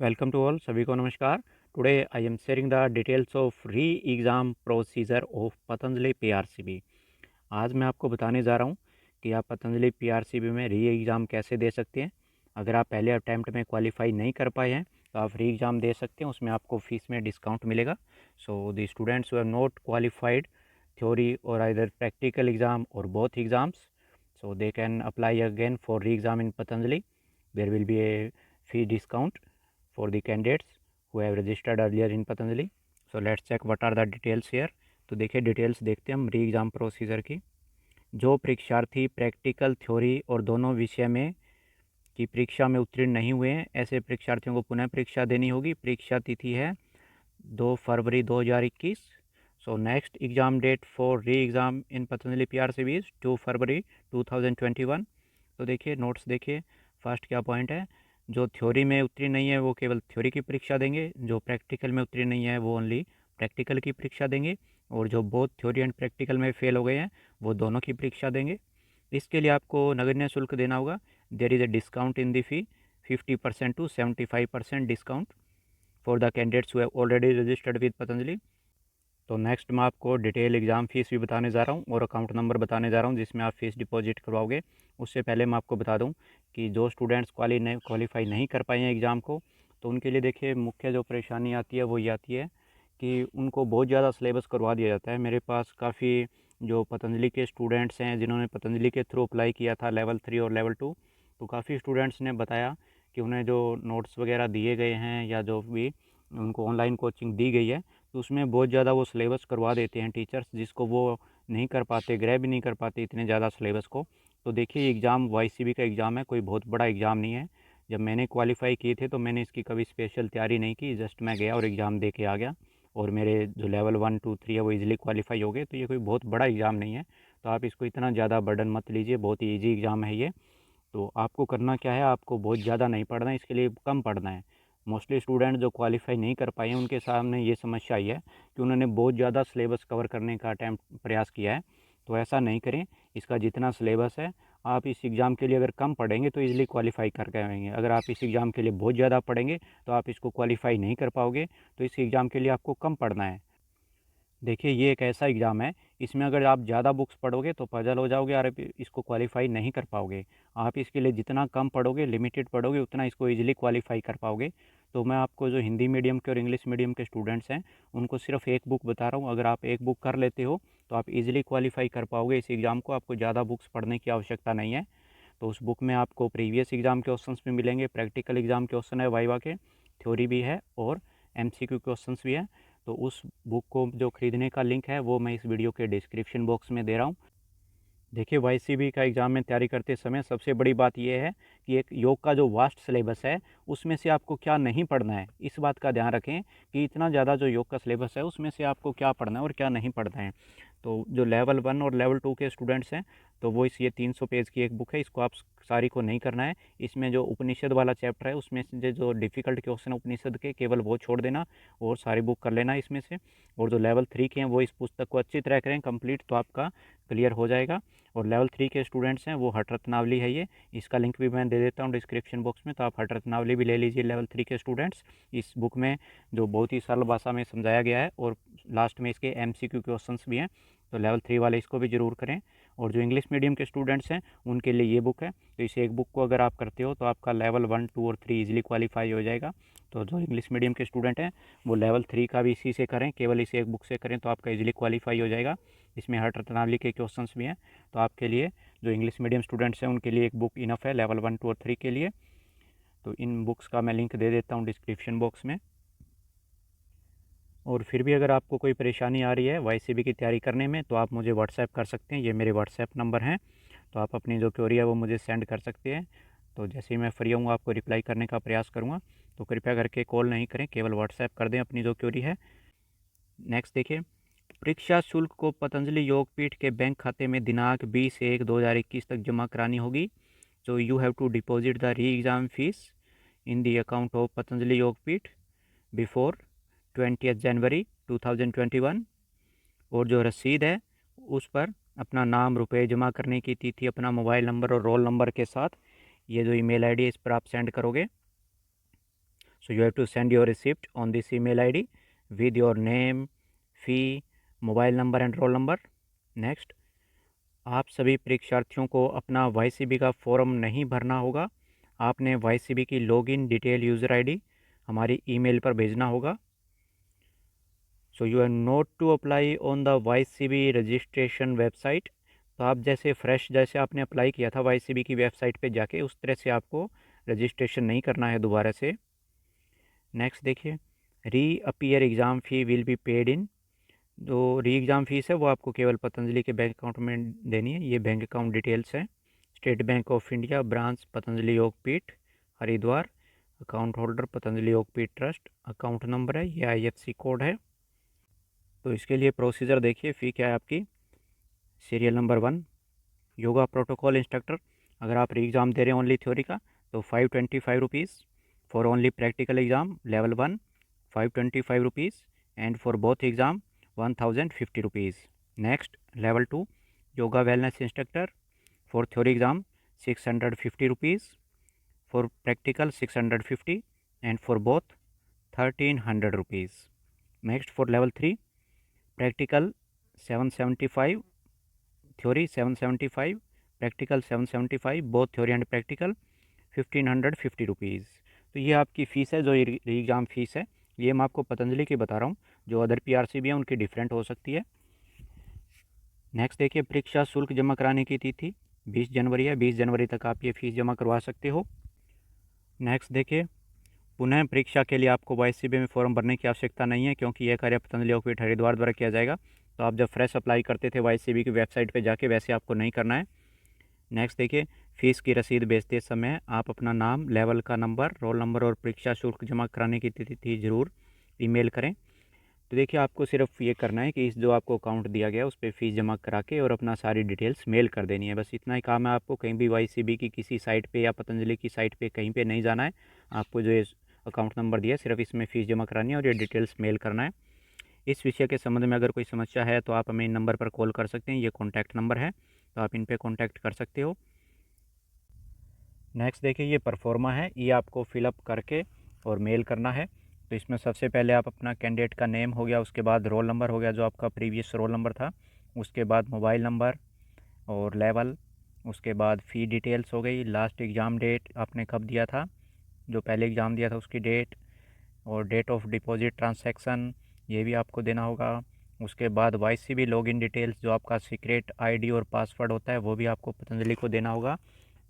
Welcome to all, सभी को नमस्कार। Today I am sharing the details of re exam procedure of Patanjali PRCB. आज मैं आपको बताने जा रहा हूँ कि आप पतंजलि पीआरसीबी में री एग्ज़ाम कैसे दे सकते हैं। अगर आप पहले अटैम्प्ट में क्वालिफाई नहीं कर पाए हैं तो आप री एग्ज़ाम दे सकते हैं, उसमें आपको फ़ीस में डिस्काउंट मिलेगा। So the students who have not qualified theory और आइदर प्रैक्टिकल एग्ज़ाम और both exams, so they can apply again for re-exam in Patanjali. There will be a fee discount for the candidates who have registered earlier in Patanjali. So let's check what are the details here. तो देखिए details देखते हैं हम री exam procedure की। जो परीक्षार्थी practical theory और दोनों विषय में की परीक्षा में उत्तीर्ण नहीं हुए हैं, ऐसे परीक्षार्थियों को पुनः परीक्षा देनी होगी। परीक्षा तिथि है 2 फरवरी 2021। So next exam date for re exam in Patanjali PRCB is 2 फरवरी 2021। तो देखिए नोट्स देखिए, फर्स्ट क्या पॉइंट है, जो थ्योरी में उत्तीर्ण नहीं है वो केवल थ्योरी की परीक्षा देंगे, जो प्रैक्टिकल में उत्तीर्ण नहीं है वो ओनली प्रैक्टिकल की परीक्षा देंगे, और जो बोथ थ्योरी एंड प्रैक्टिकल में फेल हो गए हैं वो दोनों की परीक्षा देंगे। इसके लिए आपको नगण्य शुल्क देना होगा। There is a discount in the fee, 50% to 75% discount for the candidates who have already registered with Patanjali. तो नेक्स्ट मैं आपको डिटेल एग्ज़ाम फ़ीस भी बताने जा रहा हूँ और अकाउंट नंबर बताने जा रहा हूँ जिसमें आप फ़ीस डिपॉजिट करवाओगे। उससे पहले मैं आपको बता दूँ कि जो स्टूडेंट्स क्वालिफाई नहीं कर पाए हैं एग्ज़ाम को, तो उनके लिए देखिए मुख्य जो परेशानी आती है वो ये आती है कि उनको बहुत ज़्यादा सिलेबस करवा दिया जाता है। मेरे पास काफ़ी जो पतंजलि के स्टूडेंट्स हैं जिन्होंने पतंजलि के थ्रू अप्लाई किया था लेवल 3 और लेवल 2, तो काफ़ी स्टूडेंट्स ने बताया कि उन्हें जो नोट्स वगैरह दिए गए हैं या जो भी उनको ऑनलाइन कोचिंग दी गई है, तो उसमें बहुत ज़्यादा वो सिलेबस करवा देते हैं टीचर्स, जिसको वो नहीं कर पाते, ग्रैब भी नहीं कर पाते इतने ज़्यादा सिलेबस को। तो देखिए एग्ज़ाम वाईसीबी का एग्ज़ाम है, कोई बहुत बड़ा एग्ज़ाम नहीं है। जब मैंने क्वालिफ़ाई किए थे तो मैंने इसकी कभी स्पेशल तैयारी नहीं की, जस्ट मैं गया और एग्ज़ाम दे के आ गया, और मेरे जो लेवल 1 2 3 है वो ईज़िली क्वालिफ़ाई हो गए। तो ये कोई बहुत बड़ा एग्ज़ाम नहीं है, तो आप इसको इतना ज़्यादा बर्डन मत लीजिए, बहुत ही ईजी एग्ज़ाम है ये। तो आपको करना क्या है, आपको बहुत ज़्यादा नहीं पढ़ना है, इसके लिए कम पढ़ना है। मोस्टली स्टूडेंट जो क्वालिफाई नहीं कर पाए हैं उनके सामने ये समस्या आई है कि उन्होंने बहुत ज़्यादा सिलेबस कवर करने का अटैम्प्ट प्रयास किया है। तो ऐसा नहीं करें, इसका जितना सिलेबस है आप इस एग्ज़ाम के लिए अगर कम पढ़ेंगे तो ईज़िली क्वालिफाई कर पाएंगे। अगर आप इस एग्ज़ाम के लिए बहुत ज़्यादा पढ़ेंगे तो आप इसको क्वालिफाई नहीं कर पाओगे। तो इस एग्ज़ाम के लिए आपको कम पढ़ना है। देखिए ये एक ऐसा एग्ज़ाम है, इसमें अगर आप ज़्यादा बुक्स पढ़ोगे तो पजल हो जाओगे और आप इसको क्वालिफाई नहीं कर पाओगे। आप इसके लिए जितना कम पढ़ोगे, लिमिटेड पढ़ोगे, उतना इसको ईज़िली क्वालिफाई कर पाओगे। तो मैं आपको जो हिंदी मीडियम के और इंग्लिश मीडियम के स्टूडेंट्स हैं उनको सिर्फ एक बुक बता रहा हूँ। अगर आप एक बुक कर लेते हो तो आप ईज़िली क्वालिफाई कर पाओगे इस एग्ज़ाम को, आपको ज़्यादा बुक्स पढ़ने की आवश्यकता नहीं है। तो उस बुक में आपको प्रीवियस एग्ज़ाम के क्वेश्चंस भी मिलेंगे, प्रैक्टिकल एग्ज़ाम के क्वेश्चन है वाइवा के, थ्योरी भी है और एमसीक्यू क्वेश्चंस भी हैं। तो उस बुक को जो ख़रीदने का लिंक है वो मैं इस वीडियो के डिस्क्रिप्शन बॉक्स में दे रहा हूँ। देखिए वाईसीबी का एग्ज़ाम में तैयारी करते समय सबसे बड़ी बात यह है कि एक योग का जो वास्ट सिलेबस है उसमें से आपको क्या नहीं पढ़ना है, इस बात का ध्यान रखें कि इतना ज़्यादा जो योग का सिलेबस है उसमें से आपको क्या पढ़ना है और क्या नहीं पढ़ना है। तो जो लेवल 1 और लेवल 2 के स्टूडेंट्स हैं तो वो इस ये 300 पेज की एक बुक है, इसको आप सारी को नहीं करना है। इसमें जो उपनिषद वाला चैप्टर है उसमें से जो डिफ़िकल्ट क्वेश्चन है उपनिषद के केवल वो छोड़ देना और सारी बुक कर लेना इसमें से। और जो लेवल 3 के हैं वो इस पुस्तक को अच्छी तरह करें कंप्लीट, तो आपका क्लियर हो जाएगा। और लेवल 3 के स्टूडेंट्स हैं वो हठ रत्नावली है ये, इसका लिंक भी मैं दे देता हूँ डिस्क्रिप्शन बॉक्स में, तो आप हठ रत्नावली भी ले लीजिए लेवल 3 के स्टूडेंट्स। इस बुक में जो बहुत ही सरल भाषा में समझाया गया है और लास्ट में इसके एमसीक्यू क्वेश्चंस भी हैं, तो लेवल 3 वाले इसको भी ज़रूर करें। और जो इंग्लिश मीडियम के स्टूडेंट्स हैं उनके लिए ये बुक है, तो इस एक बुक को अगर आप करते हो तो आपका लेवल 1 2 और 3 ईजिली क्वालिफाई हो जाएगा। तो जो इंग्लिश मीडियम के स्टूडेंट हैं वो लेवल 3 का भी इसी से करें, केवल इस एक बुक से करें तो आपका ईजिली क्वालिफाई हो जाएगा। इसमें हर रत्नावली के क्वेश्चंस भी हैं, तो आपके लिए जो इंग्लिश मीडियम स्टूडेंट्स हैं उनके लिए एक बुक इनफ है लेवल 1 2 और 3 के लिए। तो इन बुक्स का मैं लिंक दे देता हूँ डिस्क्रिप्शन बॉक्स में। और फिर भी अगर आपको कोई परेशानी आ रही है वाईसीबी की तैयारी करने में तो आप मुझे व्हाट्सएप कर सकते हैं, ये मेरे व्हाट्सएप नंबर हैं, तो आप अपनी जो क्वेरी है वो मुझे सेंड कर सकते हैं। तो जैसे ही मैं फ्री हूँ आपको रिप्लाई करने का प्रयास करूँगा। तो कृपया करके कॉल नहीं करें, केवल व्हाट्सएप कर दें अपनी जो क्वेरी है। नेक्स्ट देखिए, परीक्षा शुल्क को पतंजलि योगपीठ के बैंक खाते में दिनांक 20/1/2021 तक जमा करानी होगी। So you have to deposit the re-exam fees in the account of Patanjali Yogpeeth before 20th January 2021। और जो रसीद है उस पर अपना नाम, रुपए जमा करने की तिथि, अपना मोबाइल नंबर और रोल नंबर के साथ ये जो ईमेल आईडी है इस पर आप सेंड करोगे। So you have to send your receipt on this email ID with your name, fee, mobile number and roll number. Next, आप सभी परीक्षार्थियों को अपना YCB का फॉर्म नहीं भरना होगा। आपने YCB की लॉगिन डिटेल यूज़र आईडी हमारी ईमेल पर भेजना होगा। So you are note to apply on the YCB registration website. तो आप जैसे आपने अप्लाई किया था YCB की वेबसाइट पे जाके, उस तरह से आपको रजिस्ट्रेशन नहीं करना है दोबारा से। नेक्स्ट देखिए, री appear exam fee will be paid in. जो री एग्ज़ाम फ़ीस है वो आपको केवल पतंजलि के बैंक अकाउंट में देनी है। ये बैंक अकाउंट डिटेल्स हैं। State bank of India, branch Patanjali Yogpeeth Haridwar, account holder Patanjali Yogpeeth trust, account number है, ये IFC कोड है। तो इसके लिए प्रोसीजर देखिए, फ़ी क्या है आपकी। Serial number 1, yoga protocol instructor. अगर आप री एग्ज़ाम दे रहे हैं ओनली थ्योरी का तो 525 rupees. For only practical exam level 1 525 rupees, and for both exam 1050 rupees. Next, level 2 yoga wellness instructor. For theory exam 650 rupees, for practical 650, and for both 1300 rupees. Next, for level 3 practical 775, theory 775, practical 775, both theory and practical 1550 rupees. तो ये आपकी fees है, जो री exam fees है। ये मैं आपको पतंजलि की बता रहा हूँ, जो अदर PRCB है उनकी डिफरेंट हो सकती है। नेक्स्ट देखिए, परीक्षा शुल्क जमा कराने की तिथि 20 जनवरी है। 20 जनवरी तक आप ये फ़ीस जमा करवा सकते हो। नेक्स्ट देखिए, पुनः परीक्षा के लिए आपको YCB में फॉर्म भरने की आवश्यकता नहीं है, क्योंकि यह कार्य पतंजलि योगपीठ हरिद्वार द्वारा किया जाएगा। तो आप जब फ्रेश अप्लाई करते थे YCB की वेबसाइट पर जाके, वैसे आपको नहीं करना है। नेक्स्ट देखिए, फ़ीस की रसीद भेजते समय आप अपना नाम, लेवल का नंबर, रोल नंबर और परीक्षा शुल्क जमा कराने की तिथि ज़रूर ईमेल करें। तो देखिए, आपको सिर्फ ये करना है कि इस जो आपको अकाउंट दिया गया है उस पर फ़ीस जमा करा के और अपना सारी डिटेल्स मेल कर देनी है। बस इतना ही काम है आपको। कहीं भी YCB की किसी साइट पे या पतंजलि की साइट पे कहीं पे नहीं जाना है। आपको जो ये अकाउंट नंबर दिया है, सिर्फ इसमें फ़ीस जमा करानी है और ये डिटेल्स मेल करना है। इस विषय के संबंध में अगर कोई समस्या है तो आप हमें इन नंबर पर कॉल कर सकते हैं। ये कॉन्टैक्ट नंबर है, तो आप इन पर कॉन्टैक्ट कर सकते हो। नेक्स्ट देखिए, ये परफॉर्मा है, ये आपको फिलअप करके और मेल करना है। तो इसमें सबसे पहले आप अपना कैंडिडेट का नेम हो गया, उसके बाद रोल नंबर हो गया जो आपका प्रीवियस रोल नंबर था, उसके बाद मोबाइल नंबर और लेवल, उसके बाद फ़ी डिटेल्स हो गई, लास्ट एग्ज़ाम डेट आपने कब दिया था, जो पहले एग्ज़ाम दिया था उसकी डेट, और डेट ऑफ डिपॉजिट ट्रांसैक्शन ये भी आपको देना होगा। उसके बाद YCB लॉगिन डिटेल्स, जो आपका सीक्रेट ID और पासवर्ड होता है, वो भी आपको पतंजलि को देना होगा।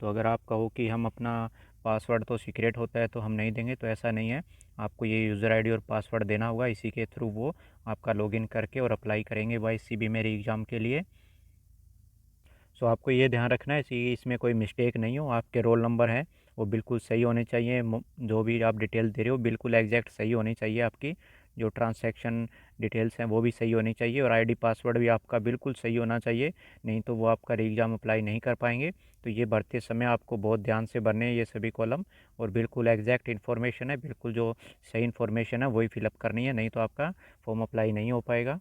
तो अगर आप कहो कि हम अपना पासवर्ड तो सीक्रेट होता है तो हम नहीं देंगे, तो ऐसा नहीं है। आपको ये यूज़र ID और पासवर्ड देना होगा, इसी के थ्रू वो आपका लॉगिन करके और अप्लाई करेंगे YCB मेरे एग्ज़ाम के लिए। सो आपको ये ध्यान रखना है कि इसमें कोई मिस्टेक नहीं हो। आपके रोल नंबर हैं वो बिल्कुल सही होने चाहिए, जो भी आप डिटेल दे रहे हो बिल्कुल एग्जैक्ट सही होनी चाहिए। आपकी जो ट्रांसैक्शन डिटेल्स हैं वो भी सही होनी चाहिए, और ID पासवर्ड भी आपका बिल्कुल सही होना चाहिए, नहीं तो वो आपका री एग्ज़ाम अप्लाई नहीं कर पाएंगे। तो ये भरते समय आपको बहुत ध्यान से भरने हैं ये सभी कॉलम, और बिल्कुल एग्जैक्ट इन्फॉर्मेशन है, बिल्कुल जो सही इन्फॉर्मेशन है वही फिलअप करनी है, नहीं तो आपका फॉर्म अप्लाई नहीं हो पाएगा।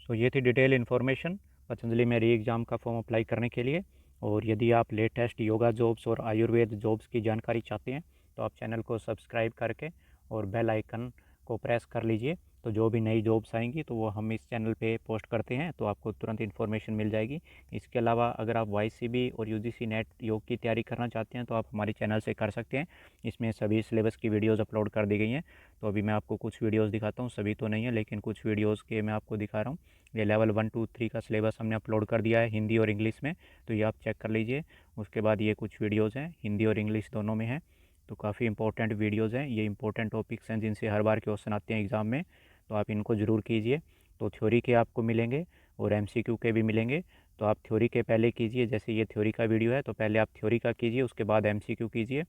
सो ये थी डिटेल इन्फॉर्मेशन पतंजलि में री एग्ज़ाम का फॉर्म अप्लाई करने के लिए। और यदि आप लेटेस्ट योगा जॉब्स और आयुर्वेद जॉब्स की जानकारी चाहते हैं तो आप चैनल को सब्सक्राइब करके और बेल आइकन को प्रेस कर लीजिए। तो जो भी नई जॉब्स आएंगी तो वो हम इस चैनल पे पोस्ट करते हैं, तो आपको तुरंत इन्फॉर्मेशन मिल जाएगी। इसके अलावा अगर आप YCB और UGC नेट योग की तैयारी करना चाहते हैं तो आप हमारे चैनल से कर सकते हैं। इसमें सभी सिलेबस की वीडियोज़ अपलोड कर दी गई हैं। तो अभी मैं आपको कुछ वीडियोज़ दिखाता हूँ, सभी तो नहीं है लेकिन कुछ वीडियोज़ के मैं आपको दिखा रहा हूँ। ये लेवल 1, 2, 3 का सिलेबस हमने अपलोड कर दिया है हिंदी और इंग्लिश में, तो ये आप चेक कर लीजिए। उसके बाद ये कुछ वीडियोज़ हैं हिंदी और इंग्लिश दोनों में हैं, तो काफ़ी इंपॉर्टेंट वीडियोज़ हैं। ये इंपॉर्टेंट टॉपिक्स हैं जिनसे हर बार क्वेश्चन आते हैं एग्ज़ाम में, तो आप इनको ज़रूर कीजिए। तो थ्योरी के आपको मिलेंगे और MCQ के भी मिलेंगे। तो आप थ्योरी के पहले कीजिए, जैसे ये थ्योरी का वीडियो है तो पहले आप थ्योरी का कीजिए, उसके बाद MCQ कीजिए।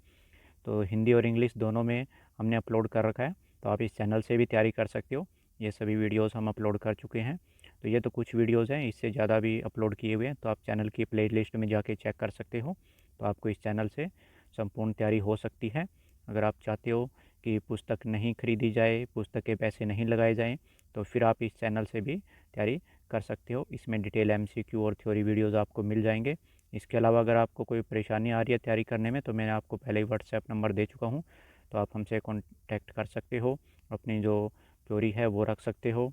तो हिंदी और इंग्लिश दोनों में हमने अपलोड कर रखा है, तो आप इस चैनल से भी तैयारी कर सकते हो। ये सभी वीडियोज़ हम अपलोड कर चुके हैं। तो ये तो कुछ वीडियोज़ हैं, इससे ज़्यादा भी अपलोड किए हुए हैं, तो आप चैनल की प्लेलिस्ट में जाके चेक कर सकते हो। तो आपको इस चैनल से संपूर्ण तैयारी हो सकती है। अगर आप चाहते हो कि पुस्तक नहीं खरीदी जाए, पुस्तक के पैसे नहीं लगाए जाएँ, तो फिर आप इस चैनल से भी तैयारी कर सकते हो। इसमें डिटेल MCQ और थ्योरी वीडियोज़ आपको मिल जाएंगे। इसके अलावा अगर आपको कोई परेशानी आ रही है तैयारी करने में, तो मैंने आपको पहले ही व्हाट्सएप नंबर दे चुका हूँ, तो आप हमसे कॉन्टैक्ट कर सकते हो, अपनी जो क्वेरी है वो रख सकते हो।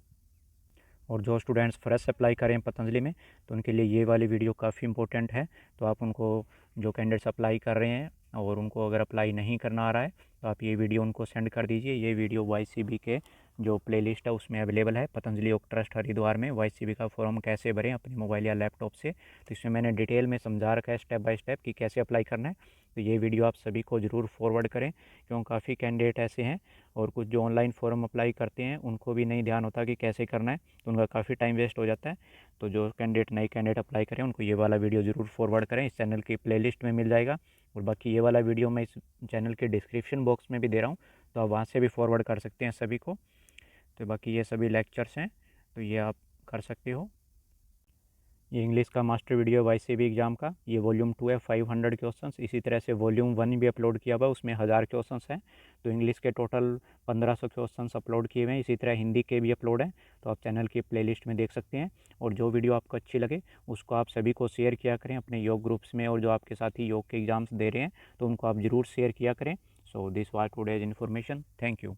और जो स्टूडेंट्स फ्रेश अप्लाई करें पतंजलि में, तो उनके लिए ये वाली वीडियो काफ़ी इंपॉर्टेंट है। तो आप उनको, जो कैंडिडेट्स अप्लाई कर रहे हैं और उनको अगर अप्लाई नहीं करना आ रहा है, तो आप ये वीडियो उनको सेंड कर दीजिए। ये वीडियो YCB के जो प्लेलिस्ट है उसमें अवेलेबल है, पतंजलि योग ट्रस्ट हरिद्वार में YCB का फॉर्म कैसे भरें अपने मोबाइल या लैपटॉप से। तो इसमें मैंने डिटेल में समझा रखा है स्टेप बाय स्टेप कि कैसे अप्लाई करना है। तो ये वीडियो आप सभी को ज़रूर फॉरवर्ड करें, क्योंकि काफ़ी कैंडिडेट ऐसे हैं और कुछ जो ऑनलाइन फॉर्म अप्लाई करते हैं उनको भी नहीं ध्यान होता कि कैसे करना है, तो उनका काफ़ी टाइम वेस्ट हो जाता है। तो जो नए कैंडिडेट अप्लाई करें उनको ये वाला वीडियो ज़रूर फॉरवर्ड करें, इस चैनल की प्लेलिस्ट में मिल जाएगा। और बाकी ये वाला वीडियो मैं इस चैनल के डिस्क्रिप्शन बॉक्स में भी दे रहा हूँ, तो आप वहाँ से भी फॉरवर्ड कर सकते हैं सभी को। तो बाकी ये सभी लेक्चर्स हैं, तो ये आप कर सकते हो। ये इंग्लिश का मास्टर वीडियो YCB एग्ज़ाम का, ये वॉल्यूम 2 है, 500 क्वेश्चंस। इसी तरह से वॉल्यूम 1 भी अपलोड किया हुआ है, उसमें 1000 क्वेश्चंस हैं। तो इंग्लिश के टोटल 1500 क्वेश्चंस अपलोड किए हुए हैं। इसी तरह हिंदी के भी अपलोड हैं, तो आप चैनल की प्लेलिस्ट में देख सकते हैं। और जो वीडियो आपको अच्छी लगे उसको आप सभी को शेयर किया करें अपने योग ग्रुप्स में, और जो आपके साथी योग के एग्ज़ाम्स दे रहे हैं तो उनको आप ज़रूर शेयर किया करें। So this was today's information. Thank you.